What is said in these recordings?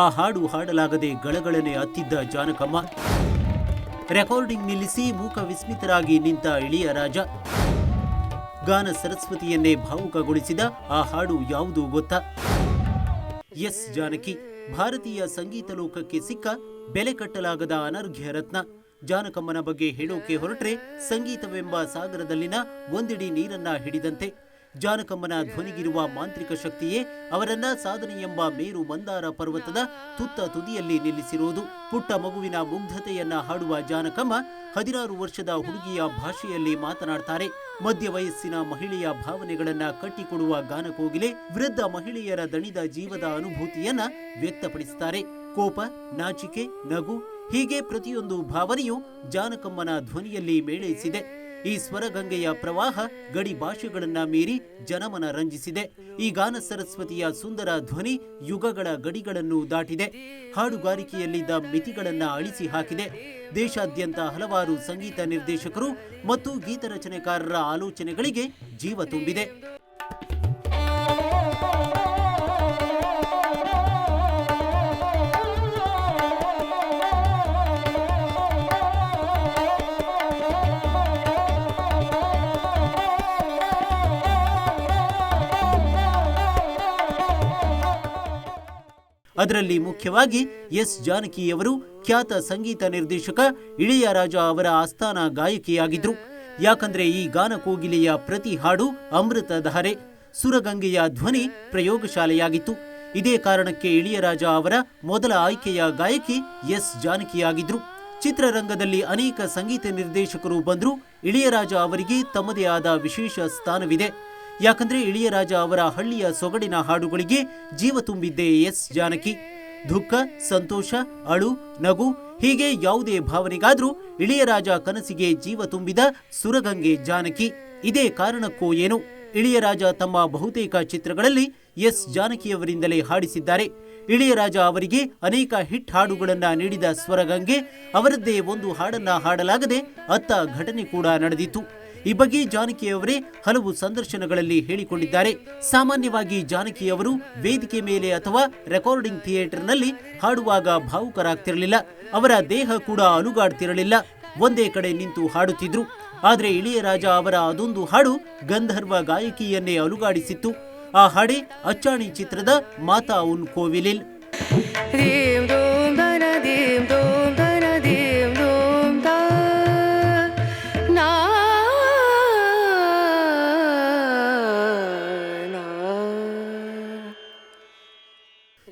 ಆ ಹಾಡು ಹಾಡಲಾಗದೆ ಗಳಗಳನೆ ಅತ್ತಿದ್ದ ಜಾನಕಮ್ಮ. ರೆಕಾರ್ಡಿಂಗ್ ನಿಲ್ಲಿಸಿ ಮೂಕ ವಿಸ್ಮಿತರಾಗಿ ನಿಂತ ಇಳಿಯರಾಜ. ಗಾನ ಸರಸ್ವತಿಯನ್ನೇ ಭಾವುಕಗೊಳಿಸಿದ ಆ ಹಾಡು ಯಾವುದು ಗೊತ್ತಾ? ಎಸ್ ಜಾನಕಿ. ಭಾರತೀಯ ಸಂಗೀತ ಲೋಕಕ್ಕೆ ಸಿಕ್ಕ ಬೆಲೆ ಕಟ್ಟಲಾಗದ ಅನರ್ಘ್ಯ ರತ್ನ. ಜಾನಕಮ್ಮನ ಬಗ್ಗೆ ಹೇಳೋಕೆ ಹೊರಟ್ರೆ ಸಂಗೀತವೆಂಬ ಸಾಗರದಲ್ಲಿನ ಒಂದಿಡಿ ನೀರನ್ನ ಹಿಡಿದಂತೆ. ಜಾನಕಮ್ಮನ ಧ್ವನಿಗಿರುವ ಮಾಂತ್ರಿಕ ಶಕ್ತಿಯೇ ಅವರನ್ನ ಸಾಧನೆ ಎಂಬ ಮೇರು ಮಂದಾರ ಪರ್ವತದ ತುತ್ತ ತುದಿಯಲ್ಲಿ ನಿಲ್ಲಿಸಿರುವುದು. ಪುಟ್ಟ ಮಗುವಿನ ಮುಗ್ಧತೆಯನ್ನ ಹಾಡುವ ಜಾನಕಮ್ಮ 16 ವರ್ಷದ ಹುಡುಗಿಯ ಭಾಷೆಯಲ್ಲಿ ಮಾತನಾಡ್ತಾರೆ. ಮಧ್ಯ ವಯಸ್ಸಿನ ಮಹಿಳೆಯ ಭಾವನೆಗಳನ್ನ ಕಟ್ಟಿಕೊಡುವ ಗಾನಕೋಗಿಲೆ ವೃದ್ಧ ಮಹಿಳೆಯರ ದಣಿದ ಜೀವದ ಅನುಭೂತಿಯನ್ನ ವ್ಯಕ್ತಪಡಿಸುತ್ತಾರೆ. ಕೋಪ, ನಾಚಿಕೆ, ನಗು ಹೀಗೆ ಪ್ರತಿಯೊಂದು ಭಾವನೆಯು ಜಾನಕಮ್ಮನ ಧ್ವನಿಯಲ್ಲಿ ಮೇಳೈಸಿದೆ. ಈ ಸ್ವರಗಂಗೆಯ ಪ್ರವಾಹ ಗಡಿ ಭಾಷೆಗಳನ್ನ ಮೀರಿ ಜನಮನ ರಂಜಿಸಿದೆ. ಈ ಗಾನ ಸರಸ್ವತಿಯ ಸುಂದರ ಧ್ವನಿ ಯುಗಗಳ ಗಡಿಗಳನ್ನು ದಾಟಿದೆ. ಹಾಡುಗಾರಿಕೆಯಲ್ಲಿದ್ದ ಮಿತಿಗಳನ್ನ ಅಳಿಸಿ ಹಾಕಿದೆ. ದೇಶಾದ್ಯಂತ ಹಲವಾರು ಸಂಗೀತ ನಿರ್ದೇಶಕರು ಮತ್ತು ಗೀತರಚನೆಕಾರರ ಆಲೋಚನೆಗಳಿಗೆ ಜೀವ ತುಂಬಿದೆ. ಅದರಲ್ಲಿ ಮುಖ್ಯವಾಗಿ ಎಸ್ ಜಾನಕಿಯವರು ಖ್ಯಾತ ಸಂಗೀತ ನಿರ್ದೇಶಕ ಇಳಿಯರಾಜ ಅವರ ಆಸ್ಥಾನ ಗಾಯಕಿಯಾಗಿದ್ರು. ಯಾಕಂದ್ರೆ ಈ ಗಾನ ಕೋಗಿಲೆಯ ಪ್ರತಿ ಹಾಡು ಅಮೃತಧಾರೆ, ಸುರಗಂಗೆಯ ಧ್ವನಿ ಪ್ರಯೋಗಶಾಲೆಯಾಗಿತ್ತು. ಇದೇ ಕಾರಣಕ್ಕೆ ಇಳಿಯರಾಜ ಅವರ ಮೊದಲ ಆಯ್ಕೆಯ ಗಾಯಕಿ ಎಸ್ ಜಾನಕಿಯಾಗಿದ್ರು. ಚಿತ್ರರಂಗದಲ್ಲಿ ಅನೇಕ ಸಂಗೀತ ನಿರ್ದೇಶಕರು ಬಂದ್ರು. ಇಳಿಯರಾಜ ಅವರಿಗೆ ತಮ್ಮದೇ ಆದ ವಿಶೇಷ ಸ್ಥಾನವಿದೆ. ಯಾಕಂದ್ರೆ ಇಳಿಯರಾಜ ಅವರ ಹಳ್ಳಿಯ ಸೊಗಡಿನ ಹಾಡುಗಳಿಗೆ ಜೀವ ತುಂಬಿದ್ದೇ ಎಸ್ ಜಾನಕಿ. ದುಃಖ, ಸಂತೋಷ, ಅಳು, ನಗು ಹೀಗೆ ಯಾವುದೇ ಭಾವನೆಗಾದ್ರೂ ಇಳಿಯರಾಜ ಕನಸಿಗೆ ಜೀವ ತುಂಬಿದ ಸುರಗಂಗೆ ಜಾನಕಿ. ಇದೇ ಕಾರಣಕ್ಕೋ ಏನು ಇಳಿಯರಾಜ ತಮ್ಮ ಬಹುತೇಕ ಚಿತ್ರಗಳಲ್ಲಿ ಎಸ್ ಜಾನಕಿಯವರಿಂದಲೇ ಹಾಡಿಸಿದ್ದಾರೆ. ಇಳಿಯರಾಜ ಅವರಿಗೆ ಅನೇಕ ಹಿಟ್ ಹಾಡುಗಳನ್ನ ನೀಡಿದ ಸ್ವರಗಂಗೆ ಅವರದ್ದೇ ಒಂದು ಹಾಡನ್ನ ಹಾಡಲಾಗದೆ ಅತ್ತ ಘಟನೆ ಕೂಡ ನಡೆದಿತ್ತು. ಈ ಬಗ್ಗೆ ಜಾನಕಿಯವರೇ ಹಲವು ಸಂದರ್ಶನಗಳಲ್ಲಿ ಹೇಳಿಕೊಂಡಿದ್ದಾರೆ. ಸಾಮಾನ್ಯವಾಗಿ ಜಾನಕಿಯವರು ವೇದಿಕೆ ಮೇಲೆ ಅಥವಾ ರೆಕಾರ್ಡಿಂಗ್ ಥಿಯೇಟರ್ನಲ್ಲಿ ಹಾಡುವಾಗ ಭಾವುಕರಾಗ್ತಿರಲಿಲ್ಲ. ಅವರ ದೇಹ ಕೂಡ ಅಲುಗಾಡ್ತಿರಲಿಲ್ಲ. ಒಂದೇ ಕಡೆ ನಿಂತು ಹಾಡುತ್ತಿದ್ರು. ಆದ್ರೆ ಇಳಿಯರಾಜ ಅವರ ಅದೊಂದು ಹಾಡು ಗಂಧರ್ವ ಗಾಯಕಿಯನ್ನೇ ಅಲುಗಾಡಿಸಿತ್ತು. ಆ ಹಾಡೇ ಅಚ್ಚಾಣಿ ಚಿತ್ರದ ಮಾತಾ ಉನ್ ಕೋವಿಲಿಲ್.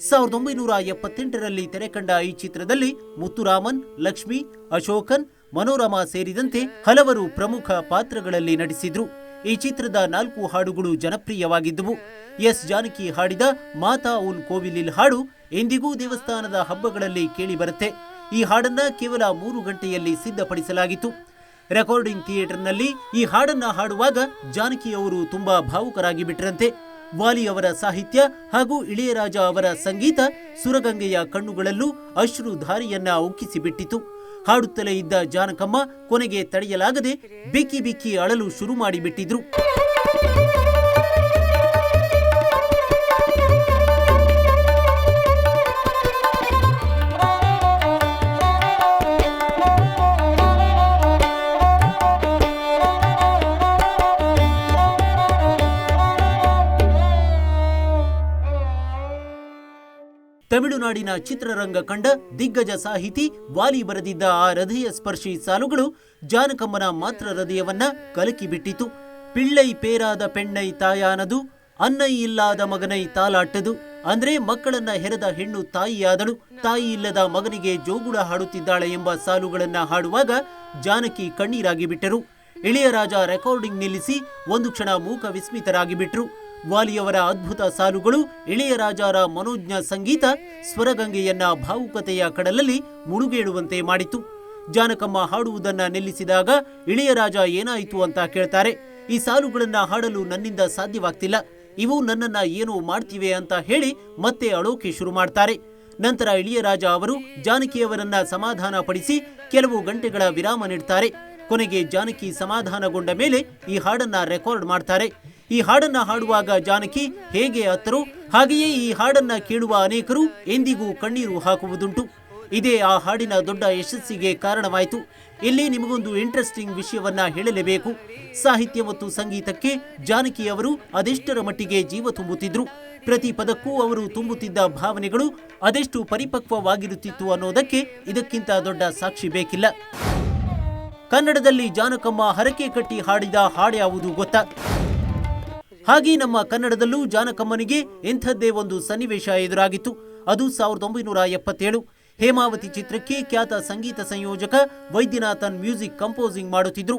ಸಾವಿರದ 1978ರಲ್ಲಿ ತೆರೆಕಂಡ ಈ ಚಿತ್ರದಲ್ಲಿ ಮುತ್ತುರಾಮನ್, ಲಕ್ಷ್ಮಿ, ಅಶೋಕನ್, ಮನೋರಮಾ ಸೇರಿದಂತೆ ಹಲವರು ಪ್ರಮುಖ ಪಾತ್ರಗಳಲ್ಲಿ ನಟಿಸಿದ್ರು. ಈ ಚಿತ್ರದ 4 ಹಾಡುಗಳು ಜನಪ್ರಿಯವಾಗಿದ್ದವು. ಎಸ್ ಜಾನಕಿ ಹಾಡಿದ ಮಾತಾ ಉನ್ ಕೋವಿಲಿಲ್ ಹಾಡು ಎಂದಿಗೂ ದೇವಸ್ಥಾನದ ಹಬ್ಬಗಳಲ್ಲಿ ಕೇಳಿಬರುತ್ತೆ. ಈ ಹಾಡನ್ನ ಕೇವಲ 3 ಗಂಟೆಯಲ್ಲಿ ಸಿದ್ಧಪಡಿಸಲಾಗಿತ್ತು. ರೆಕಾರ್ಡಿಂಗ್ ಥಿಯೇಟರ್ನಲ್ಲಿ ಈ ಹಾಡನ್ನ ಹಾಡುವಾಗ ಜಾನಕಿಯವರು ತುಂಬಾ ಭಾವುಕರಾಗಿ ಬಿಟ್ರಂತೆ. ವಾಲಿ ಅವರ ಸಾಹಿತ್ಯ ಹಾಗೂ ಇಳಿಯರಾಜ ಅವರ ಸಂಗೀತ ಸುರಗಂಗೆಯ ಕಣ್ಣುಗಳಲ್ಲೂ ಅಶ್ರು ಧಾರಿಯನ್ನ ಉಕ್ಕಿಸಿಬಿಟ್ಟಿತು. ಹಾಡುತ್ತಲೇ ಇದ್ದ ಜಾನಕಮ್ಮ ಕೊನೆಗೆ ತಡೆಯಲಾಗದೆ ಬಿಕ್ಕಿ ಬಿಕ್ಕಿ ಅಳಲು ಶುರು ಮಾಡಿಬಿಟ್ಟಿದ್ರು. ತಮಿಳುನಾಡಿನ ಚಿತ್ರರಂಗ ಕಂಡ ದಿಗ್ಗಜ ಸಾಹಿತಿ ವಾಲಿ ಬರೆದಿದ್ದ ಆ ಹೃದಯ ಸ್ಪರ್ಶಿ ಸಾಲುಗಳು ಜಾನಕಮ್ಮನ ಮಾತ್ರ ಹೃದಯವನ್ನ ಕಲಕಿಬಿಟ್ಟಿತು. ಪಿಳ್ಳೈ ಪೇರಾದ ಪೆಣ್ಣೈ ತಾಯಾನದು, ಅನ್ನೈ ಇಲ್ಲಾದ ಮಗನೈ ತಾಲಾಟದು. ಅಂದ್ರೆ ಮಕ್ಕಳನ್ನ ಹೆರದ ಹೆಣ್ಣು ತಾಯಿಯಾದಳು, ತಾಯಿ ಇಲ್ಲದ ಮಗನಿಗೆ ಜೋಗುಳ ಹಾಡುತ್ತಿದ್ದಾಳೆ ಎಂಬ ಸಾಲುಗಳನ್ನ ಹಾಡುವಾಗ ಜಾನಕಿ ಕಣ್ಣೀರಾಗಿ ಬಿಟ್ಟರು. ಇಳಿಯರಾಜ ರೆಕಾರ್ಡಿಂಗ್ ನಿಲ್ಲಿಸಿ ಒಂದು ಕ್ಷಣ ಮೂಕ ವಿಸ್ಮಿತರಾಗಿ ಬಿಟ್ರು. ವಾಲಿಯವರ ಅದ್ಭುತ ಸಾಲುಗಳು, ಇಳೆಯರಾಜರ ಮನೋಜ್ಞ ಸಂಗೀತ ಸ್ವರಗಂಗೆಯನ್ನ ಭಾವುಕತೆಯ ಕಡಲಲ್ಲಿ ಮುಳುಗೇಳುವಂತೆ ಮಾಡಿತು. ಜಾನಕಮ್ಮ ಹಾಡುವುದನ್ನ ನಿಲ್ಲಿಸಿದಾಗ ಇಳೆಯರಾಜ ಏನಾಯಿತು ಅಂತ ಕೇಳ್ತಾರೆ. ಈ ಸಾಲುಗಳನ್ನ ಹಾಡಲು ನನ್ನಿಂದ ಸಾಧ್ಯವಾಗ್ತಿಲ್ಲ, ಇವು ನನ್ನನ್ನ ಏನೋ ಮಾಡ್ತಿವೆ ಅಂತ ಹೇಳಿ ಮತ್ತೆ ಅಳೋಕೆ ಶುರು ಮಾಡ್ತಾರೆ. ನಂತರ ಇಳಿಯರಾಜ ಅವರು ಜಾನಕಿಯವರನ್ನ ಸಮಾಧಾನ ಪಡಿಸಿ ಕೆಲವು ಗಂಟೆಗಳ ವಿರಾಮ ನೀಡ್ತಾರೆ. ಕೊನೆಗೆ ಜಾನಕಿ ಸಮಾಧಾನಗೊಂಡ ಮೇಲೆ ಈ ಹಾಡನ್ನ ರೆಕಾರ್ಡ್ ಮಾಡ್ತಾರೆ. ಈ ಹಾಡನ್ನ ಹಾಡುವಾಗ ಜಾನಕಿ ಹೇಗೆ ಅತ್ತರೋ ಹಾಗೆಯೇ ಈ ಹಾಡನ್ನ ಕೇಳುವ ಅನೇಕರು ಎಂದಿಗೂ ಕಣ್ಣೀರು ಹಾಕುವುದುಂಟು. ಇದೇ ಆ ಹಾಡಿನ ದೊಡ್ಡ ಯಶಸ್ಸಿಗೆ ಕಾರಣವಾಯಿತು. ಇಲ್ಲಿ ನಿಮಗೊಂದು ಇಂಟ್ರೆಸ್ಟಿಂಗ್ ವಿಷಯವನ್ನ ಹೇಳಲೇಬೇಕು. ಸಾಹಿತ್ಯ ಮತ್ತು ಸಂಗೀತಕ್ಕೆ ಜಾನಕಿ ಅವರು ಅದೆಷ್ಟರ ಮಟ್ಟಿಗೆ ಜೀವ ತುಂಬುತ್ತಿದ್ರು, ಪ್ರತಿ ಪದಕ್ಕೂ ಅವರು ತುಂಬುತ್ತಿದ್ದ ಭಾವನೆಗಳು ಅದೆಷ್ಟು ಪರಿಪಕ್ವವಾಗಿರುತ್ತಿತ್ತು ಅನ್ನೋದಕ್ಕೆ ಇದಕ್ಕಿಂತ ದೊಡ್ಡ ಸಾಕ್ಷಿ ಬೇಕಿಲ್ಲ. ಕನ್ನಡದಲ್ಲಿ ಜಾನಕಮ್ಮ ಹರಕೆ ಕಟ್ಟಿ ಹಾಡಿದ ಹಾಡ್ಯಾವುದು ಗೊತ್ತಾ? ಹಾಗೆ ನಮ್ಮ ಕನ್ನಡದಲ್ಲೂ ಜಾನಕಮ್ಮನಿಗೆ ಇಂಥದ್ದೇ ಒಂದು ಸನ್ನಿವೇಶ ಎದುರಾಗಿತ್ತು. ಅದು 1977. ಹೇಮಾವತಿ ಚಿತ್ರಕ್ಕೆ ಖ್ಯಾತ ಸಂಗೀತ ಸಂಯೋಜಕ ವೈದ್ಯನಾಥನ್ ಮ್ಯೂಸಿಕ್ ಕಂಪೋಸಿಂಗ್ ಮಾಡುತ್ತಿದ್ರು.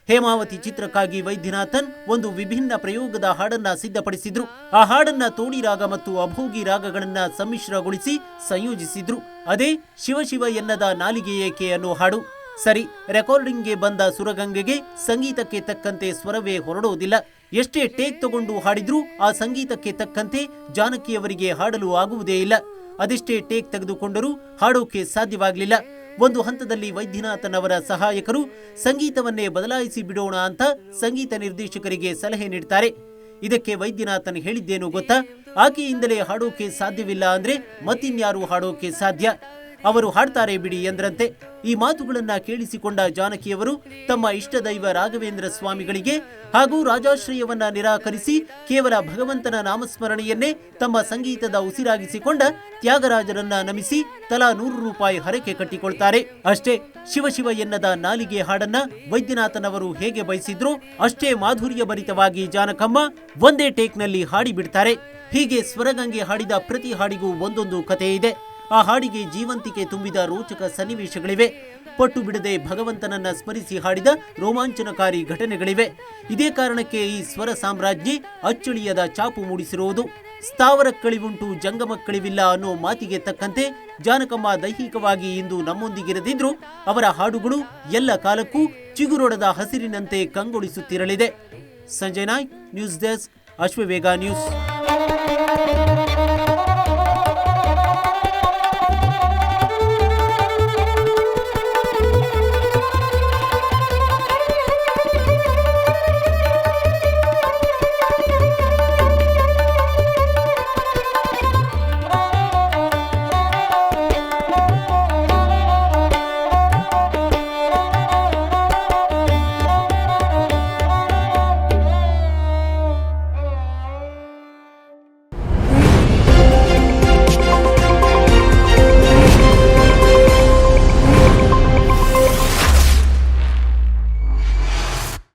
ಹೇಮಾವತಿ ಚಿತ್ರಕ್ಕಾಗಿ ವೈದ್ಯನಾಥನ್ ಒಂದು ವಿಭಿನ್ನ ಪ್ರಯೋಗದ ಹಾಡನ್ನ ಸಿದ್ಧಪಡಿಸಿದ್ರು. ಆ ಹಾಡನ್ನ ತೋಡಿ ರಾಗ ಮತ್ತು ಅಭೋಗಿ ರಾಗಗಳನ್ನ ಸಮ್ಮಿಶ್ರಗೊಳಿಸಿ ಸಂಯೋಜಿಸಿದ್ರು. ಅದೇ ಶಿವ ಶಿವ ಎನ್ನದ ನಾಲಿಗೆ ಏಕೆ ಅನ್ನೋ ಹಾಡು. ಸರಿ, ರೆಕಾರ್ಡಿಂಗ್ಗೆ ಬಂದ ಸುರಗಂಗೆಗೆ ಸಂಗೀತಕ್ಕೆ ತಕ್ಕಂತೆ ಸ್ವರವೇ ಹೊರಡೋದಿಲ್ಲ. ಎಷ್ಟೇ ಟೇಕ್ ತಗೊಂಡು ಹಾಡಿದ್ರೂ ಆ ಸಂಗೀತಕ್ಕೆ ತಕ್ಕಂತೆ ಜಾನಕಿಯವರಿಗೆ ಹಾಡಲು ಆಗುವುದೇ ಇಲ್ಲ. ಅದೆಷ್ಟೇ ಟೇಕ್ ತೆಗೆದುಕೊಂಡರೂ ಹಾಡೋಕೆ ಸಾಧ್ಯವಾಗಲಿಲ್ಲ. ಒಂದು ಹಂತದಲ್ಲಿ ವೈದ್ಯನಾಥನ್ ಅವರ ಸಹಾಯಕರು ಸಂಗೀತವನ್ನೇ ಬದಲಾಯಿಸಿ ಬಿಡೋಣ ಅಂತ ಸಂಗೀತ ನಿರ್ದೇಶಕರಿಗೆ ಸಲಹೆ ನೀಡ್ತಾರೆ. ಇದಕ್ಕೆ ವೈದ್ಯನಾಥನ್ ಹೇಳಿದ್ದೇನು ಗೊತ್ತಾ? ಆಕೆಯಿಂದಲೇ ಹಾಡೋಕೆ ಸಾಧ್ಯವಿಲ್ಲ ಅಂದ್ರೆ ಮತ್ತಿನ್ಯಾರು ಹಾಡೋಕೆ ಸಾಧ್ಯ, ಅವರು ಹಾಡ್ತಾರೆ ಬಿಡಿ ಎಂದ್ರಂತೆ. ಈ ಮಾತುಗಳನ್ನ ಕೇಳಿಸಿಕೊಂಡ ಜಾನಕಿಯವರು ತಮ್ಮ ಇಷ್ಟ ದೈವ ರಾಘವೇಂದ್ರ ಸ್ವಾಮಿಗಳಿಗೆ ಹಾಗೂ ರಾಜಾಶ್ರಯವನ್ನ ನಿರಾಕರಿಸಿ ಕೇವಲ ಭಗವಂತನ ನಾಮಸ್ಮರಣೆಯನ್ನೇ ತಮ್ಮ ಸಂಗೀತದ ಉಸಿರಾಗಿಸಿಕೊಂಡ ತ್ಯಾಗರಾಜರನ್ನ ನಮಿಸಿ ತಲಾ 100 ರೂಪಾಯಿ ಹರಕೆ ಕಟ್ಟಿಕೊಳ್ತಾರೆ. ಅಷ್ಟೇ, ಶಿವ ಶಿವ ಎನ್ನದ ನಾಲಿಗೆ ಹಾಡನ್ನ ವೈದ್ಯನಾಥನ್ ಅವರು ಹೇಗೆ ಬಯಸಿದ್ರು ಅಷ್ಟೇ ಮಾಧುರ್ಯ ಭರಿತವಾಗಿ ಜಾನಕಮ್ಮ ಒಂದೇ ಟೇಕ್ನಲ್ಲಿ ಹಾಡಿಬಿಡ್ತಾರೆ. ಹೀಗೆ ಸ್ವರಗಂಗೆ ಹಾಡಿದ ಪ್ರತಿ ಹಾಡಿಗೂ ಒಂದೊಂದು ಕಥೆ ಇದೆ. ಆ ಹಾಡಿಗೆ ಜೀವಂತಿಕೆ ತುಂಬಿದ ರೋಚಕ ಸನ್ನಿವೇಶಗಳಿವೆ. ಪಟ್ಟು ಬಿಡದೆ ಭಗವಂತನನ್ನ ಸ್ಮರಿಸಿ ಹಾಡಿದ ರೋಮಾಂಚನಕಾರಿ ಘಟನೆಗಳಿವೆ. ಇದೇ ಕಾರಣಕ್ಕೆ ಈ ಸ್ವರ ಸಾಮ್ರಾಜ್ಞಿ ಅಚ್ಚಳಿಯದ ಚಾಪು ಮೂಡಿಸಿರುವುದು. ಸ್ಥಾವರಕ್ಕಳಿವುಂಟು ಜಂಗಮಕ್ಕಳಿವಿಲ್ಲ ಅನ್ನೋ ಮಾತಿಗೆ ತಕ್ಕಂತೆ ಜಾನಕಮ್ಮ ದೈಹಿಕವಾಗಿ ಇಂದು ನಮ್ಮೊಂದಿಗಿರದಿದ್ರು ಅವರ ಹಾಡುಗಳು ಎಲ್ಲ ಕಾಲಕ್ಕೂ ಚಿಗುರೊಡೆದ ಹಸಿರಿನಂತೆ ಕಂಗೊಳಿಸುತ್ತಿರಲಿದೆ. Sanjay Naik, news desk, Ashwavega news.